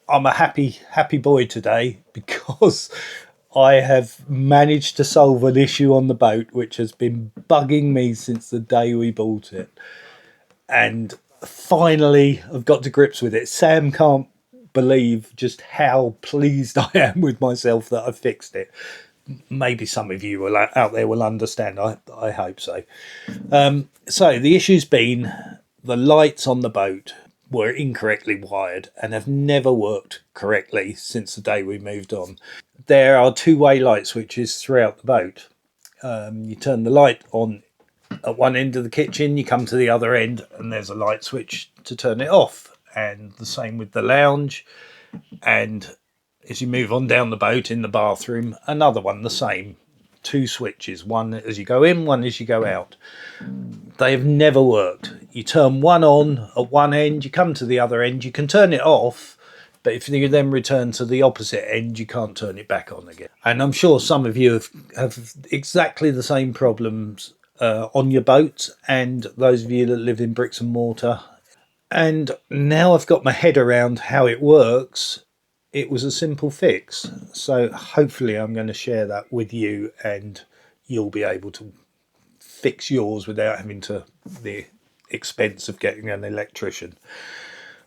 I'm a happy boy today because I have managed to solve an issue on the boat which has been bugging me since the day we bought it. And finally, I've got to grips with it. Sam can't believe just how pleased I am with myself that I fixed it. Maybe some of you out there will understand. I hope so. So the issue's been the lights on the boat were incorrectly wired and have never worked correctly since the day we moved on. There are two-way light switches throughout the boat. You turn the light on at one end of the kitchen, you come to the other end and there's a light switch to turn it off, and the same with the lounge. And as you move on down the boat in the bathroom, another one the same. Two switches, one as you go in, one as you go out. They have never worked. You turn one on at one end, you come to the other end, you can turn it off, but if you then return to the opposite end, you can't turn it back on again. And I'm sure some of you have exactly the same problems on your boats, and those of you that live in bricks and mortar. And now I've got my head around how it works. It was a simple fix, so hopefully I'm going to share that with you and you'll be able to fix yours without having to the expense of getting an electrician.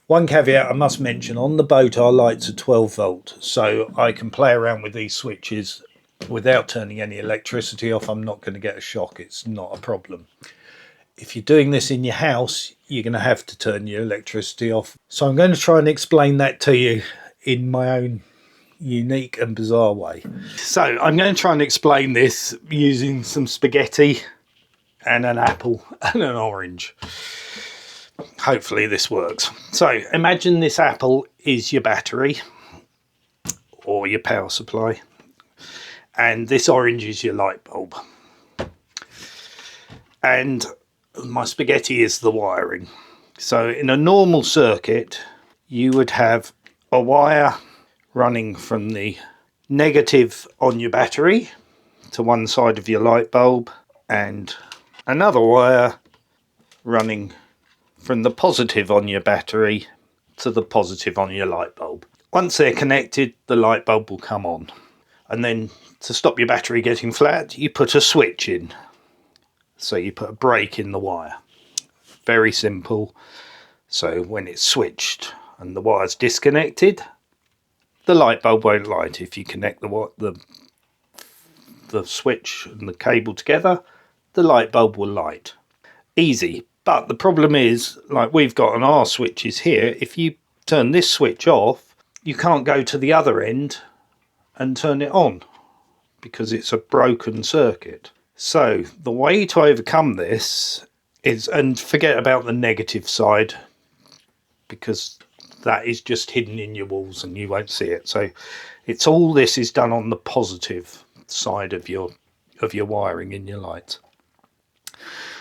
One caveat I must mention: on the boat our lights are 12 volt, so I can play around with these switches without turning any electricity off. I'm not going to get a shock, it's not a problem. If you're doing this in your house, you're going to have to turn your electricity off. So I'm going to try and explain that to you in my own unique and bizarre way. So I'm going to try and explain this using some spaghetti and an apple and an orange. Hopefully this works. So imagine this apple is your battery or your power supply, and this orange is your light bulb, and my spaghetti is the wiring. So in a normal circuit you would have a wire running from the negative on your battery to one side of your light bulb, and another wire running from the positive on your battery to the positive on your light bulb. Once they're connected, the light bulb will come on. And then to stop your battery getting flat, you put a switch in. So you put a break in the wire. Very simple. So when it's switched and the wire's disconnected, the light bulb won't light. If you connect the switch and the cable together, the light bulb will light. Easy. But the problem is, like we've got on our switches here, if you turn this switch off, you can't go to the other end and turn it on because it's a broken circuit. So the way to overcome this is, and forget about the negative side because that is just hidden in your walls and you won't see it. So it's all this is done on the positive side of your wiring in your lights.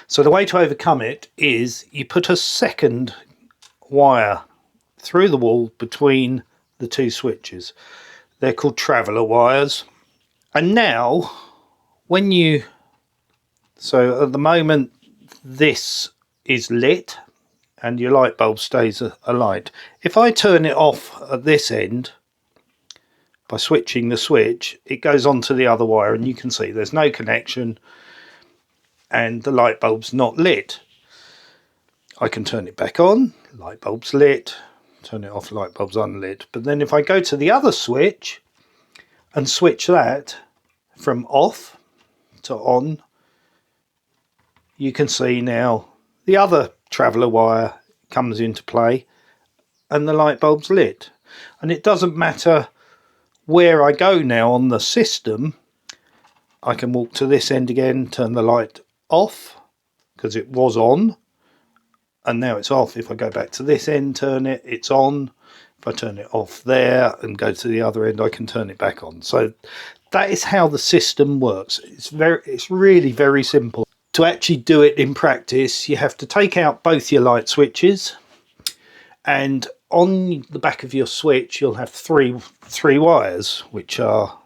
So the way to overcome it is you put a second wire through the wall between the two switches. They're called traveller wires. And now so at the moment this is lit and your light bulb stays alight. If I turn it off at this end by switching the switch, it goes onto the other wire and you can see there's no connection and the light bulb's not lit. I can turn it back on, light bulb's lit, turn it off, light bulb's unlit. But then if I go to the other switch and switch that from off to on, you can see now the other traveller wire comes into play and the light bulb's lit. And it doesn't matter where I go now on the system, I can walk to this end again, turn the light off because it was on and now it's off. If I go back to this end, turn it, it's on. If I turn it off there and go to the other end, I can turn it back on. So that is how the system works. It's really very simple. To actually do it in practice, you have to take out both your light switches, and on the back of your switch you'll have three wires, which are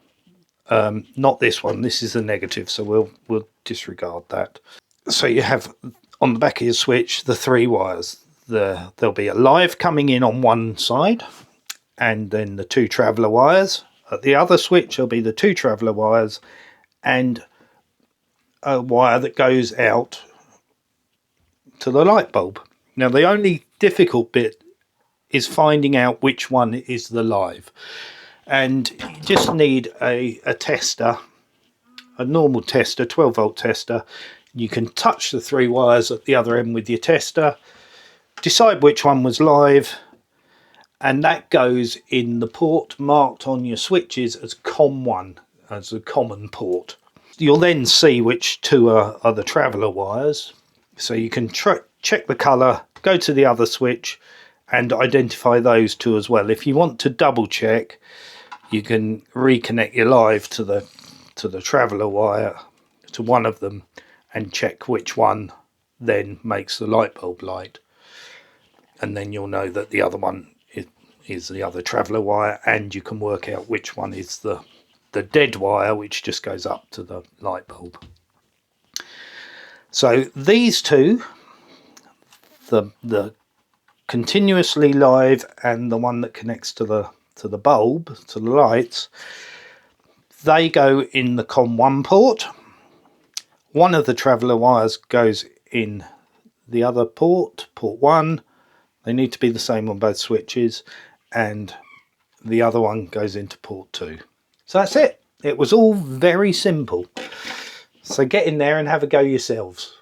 not this one. This is the negative, so we'll disregard that. So you have on the back of your switch the three wires. There'll be a live coming in on one side, and then the 2 traveller wires. At the other switch there'll be the 2 traveller wires and a wire that goes out to the light bulb. Now the only difficult bit is finding out which one is the live, and you just need a tester, a normal tester, 12 volt tester. You can touch the 3 wires at the other end with your tester, decide which one was live, and that goes in the port marked on your switches as COM1, as a common port. You'll then see which 2 are the traveller wires, so you can check the colour, go to the other switch and identify those 2 as well. If you want to double check, you can reconnect your live to the traveller wire, to one of them, and check which one then makes the light bulb light, and then you'll know that the other one is the other traveller wire, and you can work out which one is the dead wire, which just goes up to the light bulb. So these 2, the continuously live and the one that connects to the bulb, to the lights, they go in the COM1 port. One of the traveller wires goes in the other port, port 1. They need to be the same on both switches, and the other one goes into port 2. So that's it. It was all very simple. So get in there and have a go yourselves.